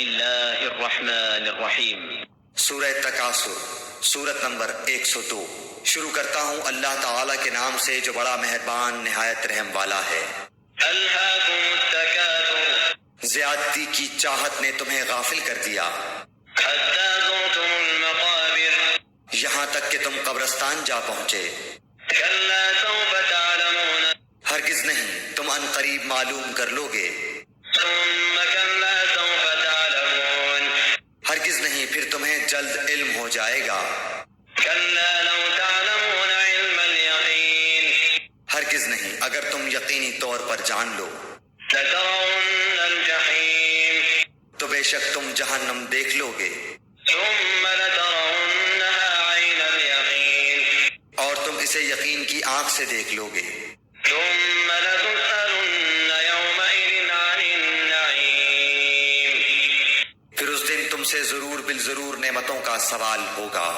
الله الرحمن الرحيم۔ سورہ تکاثر، سورت نمبر 102۔ شروع کرتا ہوں اللہ تعالیٰ کے نام سے جو بڑا مہربان نہایت رحم والا ہے۔ ألهاكم التكاثر زیادتی کی چاہت نے تمہیں غافل کر دیا، حتى زرتم المقابر یہاں تک کہ تم قبرستان جا پہنچے۔ كلا سوف تعلمون ہرگز نہیں، تم ان قریب معلوم کر لو گے۔ ثم كلا سوف تعلمون ہرگز نہیں، پھر تمہیں جلد علم ہو جائے گا۔ كلا لو تعلمون علم اليقين ہرگز نہیں، اگر تم یقینی طور پر جان لو لترون الجحيم تو بے شک تم جہنم دیکھ لو گے، ثم لترونها عين اليقين اور تم اسے یقین کی آنکھ سے دیکھ لو گے۔ ثم لتسألن يومئذ عن النعيم پھر اس دن تم سے ضرور بالضرور نعمتوں کا سوال ہوگا۔